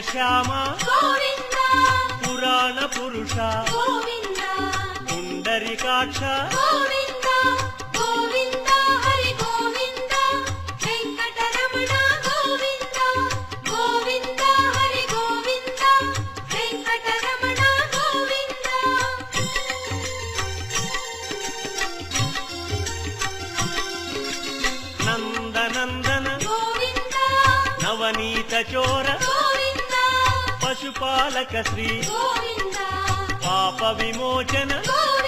శ్యామ గోవింద పురాణ పురుష గోవింద పుండరీకాక్ష గోవింద గోవింద హరి గోవింద వెంకటరమణ గోవింద గోవింద హరి గోవింద వెంకటరమణ గోవింద నందనందన గోవింద నవనీత చోర గోవింద పశుపాలక శ్రీ గోవింద పాప విమోచన గోవింద